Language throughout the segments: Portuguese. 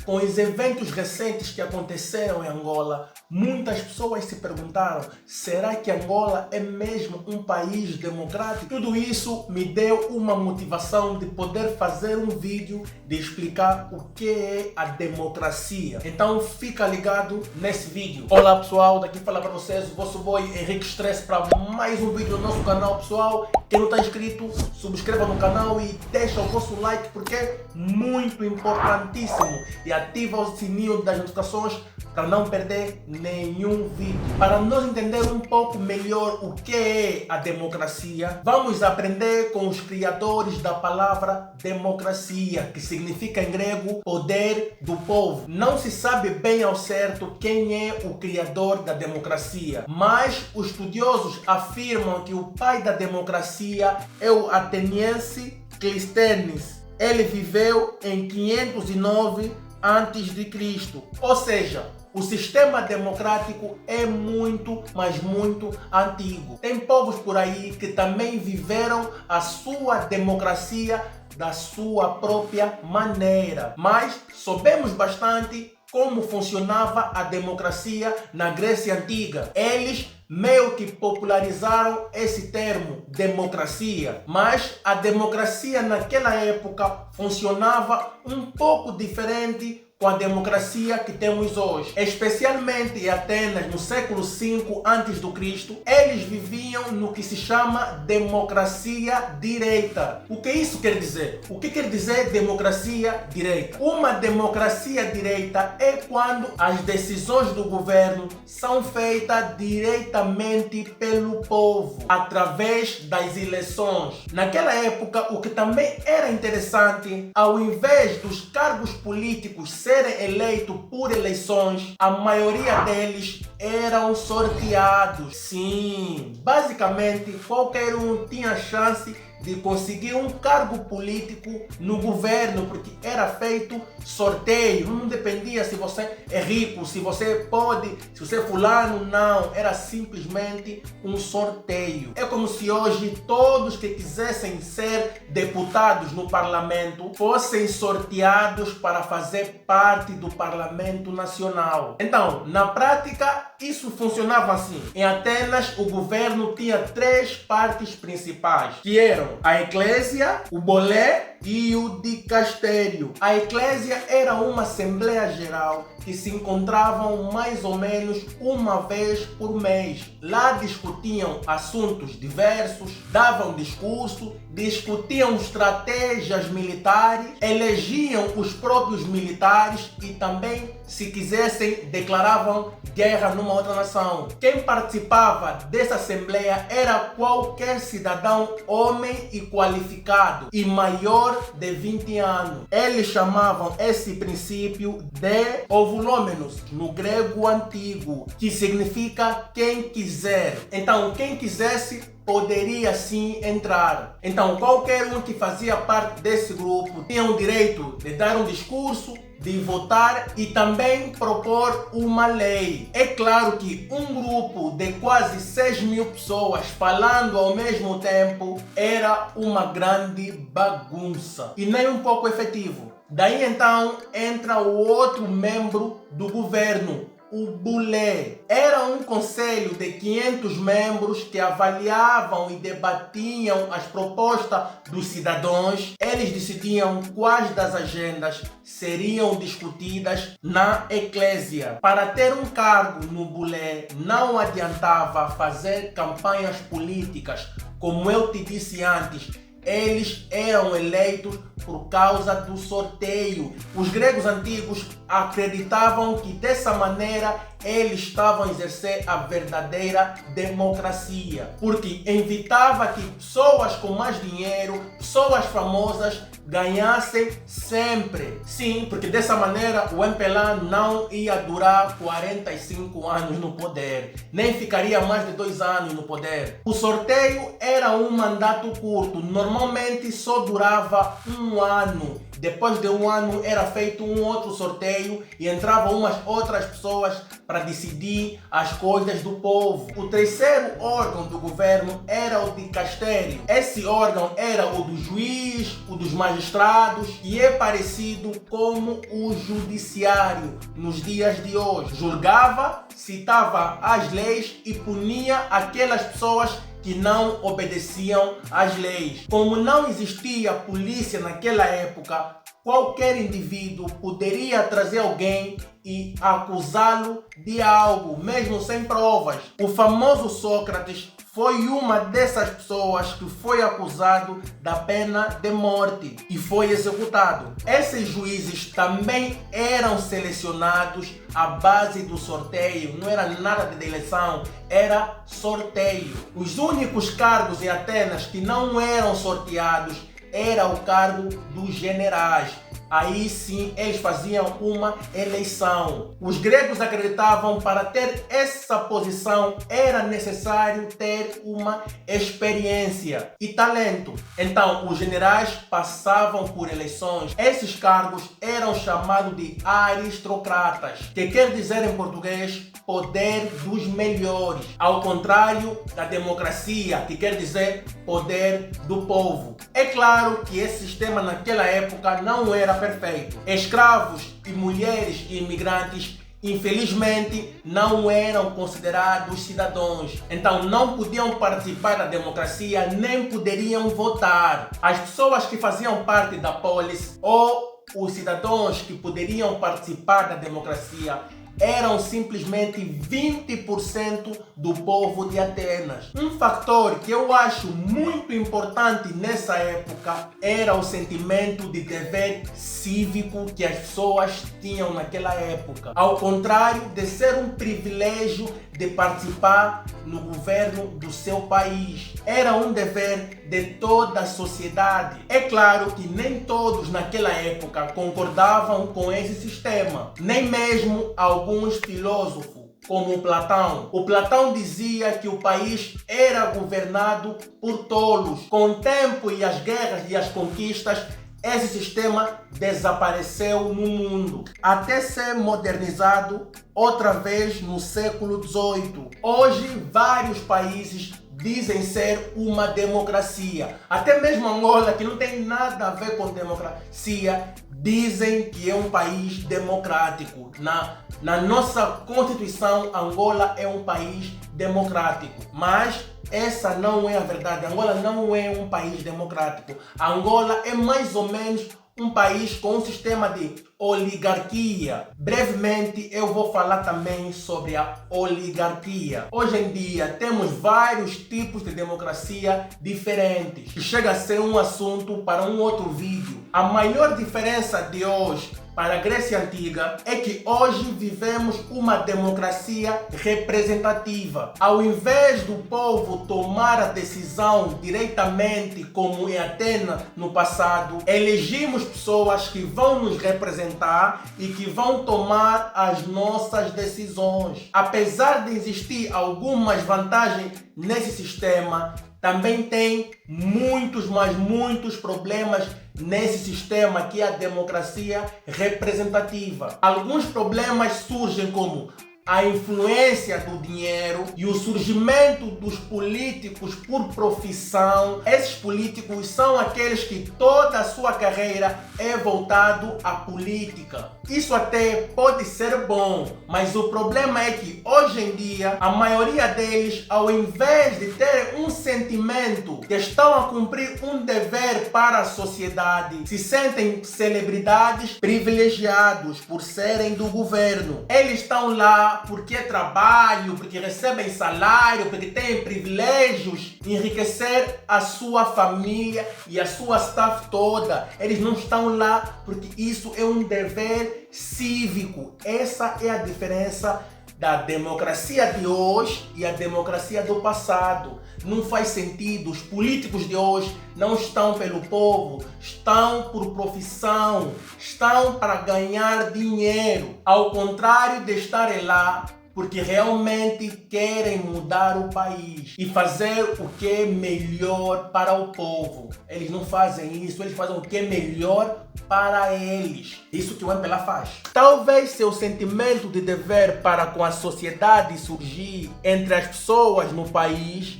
Com os eventos recentes que aconteceram em Angola, muitas pessoas se perguntaram: será que Angola é mesmo um país democrático? Tudo isso me deu uma motivação de poder fazer um vídeo de explicar o que é a democracia. Então fica ligado nesse vídeo. Olá pessoal, daqui fala para vocês o vosso boy Henrique Stress para mais um vídeo no nosso canal, pessoal. Quem não está inscrito, subscreva no canal e deixa o vosso like porque é muito importantíssimo. E ativa o sininho das notificações para não perder nenhum vídeo. Para nós entender um pouco melhor o que é a democracia, vamos aprender com os criadores da palavra democracia, que significa em grego poder do povo. Não se sabe bem ao certo quem é o criador da democracia, mas os estudiosos afirmam que o pai da democracia é o ateniense Clístenes. Ele viveu em 509 a.C., ou seja, o sistema democrático é muito, mas muito antigo. Tem povos por aí que também viveram a sua democracia da sua própria maneira, mas soubemos bastante como funcionava a democracia na Grécia Antiga. Eles meio que popularizaram esse termo, democracia, mas a democracia naquela época funcionava um pouco diferente com a democracia que temos hoje. Especialmente em Atenas, no século V a.C., eles viviam no que se chama democracia direta. O que isso quer dizer? O que quer dizer democracia direta? Uma democracia direta é quando as decisões do governo são feitas diretamente pelo povo, através das eleições. Naquela época, o que também era interessante, ao invés dos cargos políticos serem eleitos por eleições, a maioria deles eram sorteados. Sim, basicamente qualquer um tinha chance de conseguir um cargo político no governo, porque era feito sorteio, não dependia se você é rico, se você pode, se você é fulano, não, era simplesmente um sorteio. É como se hoje todos que quisessem ser deputados no parlamento fossem sorteados para fazer parte do parlamento nacional. Então, na prática, isso funcionava assim. Em Atenas, o governo tinha três partes principais, que eram a eclésia, o bolé e o dicastério. A eclésia era uma assembleia geral que se encontravam mais ou menos uma vez por mês. Lá discutiam assuntos diversos, davam discurso, discutiam estratégias militares, elegiam os próprios militares e também, se quisessem, declaravam guerra numa outra nação. Quem participava dessa assembleia era qualquer cidadão, homem e qualificado e maior de 20 anos. Eles chamavam esse princípio de ovulômenos, no grego antigo, que significa quem quiser. Então, quem quisesse poderia sim entrar. Então, qualquer um que fazia parte desse grupo tinha o direito de dar um discurso, de votar e também propor uma lei. É claro que um grupo de quase 6.000 pessoas falando ao mesmo tempo era uma grande bagunça e nem um pouco efetivo. Daí então entra o outro membro do governo, o bulé. Era um conselho de 500 membros que avaliavam e debatiam as propostas dos cidadãos. Eles decidiam quais das agendas seriam discutidas na eclésia. Para ter um cargo no bulé, não adiantava fazer campanhas políticas. Como eu te disse antes, eles eram eleitos por causa do sorteio. Os gregos antigos acreditavam que dessa maneira eles estavam a exercer a verdadeira democracia, porque evitava que pessoas com mais dinheiro, pessoas famosas, ganhassem sempre. Sim, porque dessa maneira o MPLA não ia durar 45 anos no poder, nem ficaria mais de 2 anos no poder. O sorteio era um mandato curto, normalmente só durava 1 ano. depois de um ano era feito um outro sorteio e entravam umas outras pessoas para decidir as coisas do povo. O terceiro órgão do governo era o dicastério. Esse órgão era o do juiz, o dos magistrados, e é parecido como o judiciário nos dias de hoje. Julgava, citava as leis e punia aquelas pessoas que não obedeciam às leis. Como não existia polícia naquela época, qualquer indivíduo poderia trazer alguém e acusá-lo de algo, mesmo sem provas. O famoso Sócrates foi uma dessas pessoas que foi acusado da pena de morte e foi executado. Esses juízes também eram selecionados à base do sorteio, não era nada de eleição, era sorteio. Os únicos cargos em Atenas que não eram sorteados era o cargo dos generais. Aí sim eles faziam uma eleição. Os gregos acreditavam que para ter essa posição era necessário ter uma experiência e talento. Então os generais passavam por eleições. Esses cargos eram chamados de aristocratas, que quer dizer em português poder dos melhores, ao contrário da democracia, que quer dizer poder do povo. É claro que esse sistema naquela época não era perfeito. Escravos e mulheres e imigrantes, infelizmente, não eram considerados cidadãos. Então não podiam participar da democracia, nem poderiam votar. As pessoas que faziam parte da polis ou os cidadãos que poderiam participar da democracia eram simplesmente 20% do povo de Atenas. Um fator que eu acho muito importante nessa época era o sentimento de dever cívico que as pessoas tinham naquela época. Ao contrário de ser um privilégio de participar no governo do seu país. Era um dever de toda a sociedade. É claro que nem todos naquela época concordavam com esse sistema, nem mesmo alguns filósofos, como o Platão. O Platão dizia que o país era governado por tolos. Com o tempo e as guerras e as conquistas, esse sistema desapareceu no mundo, até ser modernizado outra vez no século XVIII. Hoje, vários países dizem ser uma democracia. Até mesmo Angola, que não tem nada a ver com democracia, dizem que é um país democrático. Na nossa Constituição, Angola é um país democrático. Mas essa não é a verdade. Angola não é um país democrático. Angola é mais ou menos um país com um sistema de oligarquia. Brevemente eu vou falar também sobre a oligarquia. Hoje em dia temos vários tipos de democracia diferentes, que chega a ser um assunto para um outro vídeo. A maior diferença de hoje para a Grécia Antiga é que hoje vivemos uma democracia representativa. Ao invés do povo tomar a decisão diretamente, como em Atenas no passado, elegimos pessoas que vão nos representar e que vão tomar as nossas decisões. Apesar de existir algumas vantagens nesse sistema, também tem muitos, mas muitos problemas nesse sistema que é a democracia representativa. Alguns problemas surgem como a influência do dinheiro e o surgimento dos políticos por profissão. Esses políticos são aqueles que toda a sua carreira é voltado à política. Isso até pode ser bom, mas o problema é que hoje em dia a maioria deles, ao invés de ter um sentimento que estão a cumprir um dever para a sociedade, se sentem celebridades privilegiados por serem do governo. Eles estão lá porque trabalham, porque recebem salário, porque têm privilégios, enriquecer a sua família e a sua staff toda. Eles não estão lá porque isso é um dever cívico. Essa é a diferença da democracia de hoje e a democracia do passado. Não faz sentido. Os políticos de hoje não estão pelo povo, estão por profissão, estão para ganhar dinheiro. Ao contrário de estarem lá porque realmente querem mudar o país e fazer o que é melhor para o povo. Eles não fazem isso, eles fazem o que é melhor para eles. Isso que o MPLA faz. Talvez seu sentimento de dever para com a sociedade surgir entre as pessoas no país,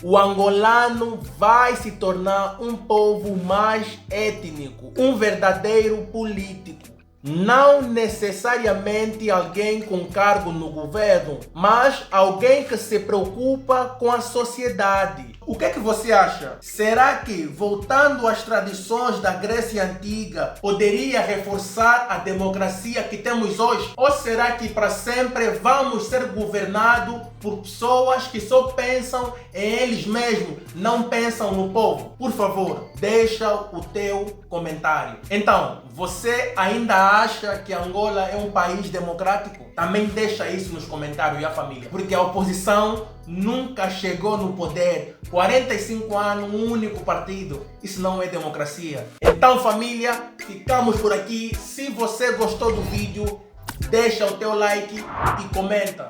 o angolano vai se tornar um povo mais étnico, um verdadeiro político. Não necessariamente alguém com cargo no governo, mas alguém que se preocupa com a sociedade. O que é que você acha? Será que, voltando às tradições da Grécia Antiga, poderia reforçar a democracia que temos hoje? Ou será que para sempre vamos ser governados por pessoas que só pensam em eles mesmos, não pensam no povo? Por favor, deixa o teu comentário. Então, você ainda acha que Angola é um país democrático? Também deixa isso nos comentários, e a família. Porque a oposição nunca chegou no poder. 45 anos, um único partido. Isso não é democracia. Então, família, ficamos por aqui. Se você gostou do vídeo, deixa o teu like e comenta.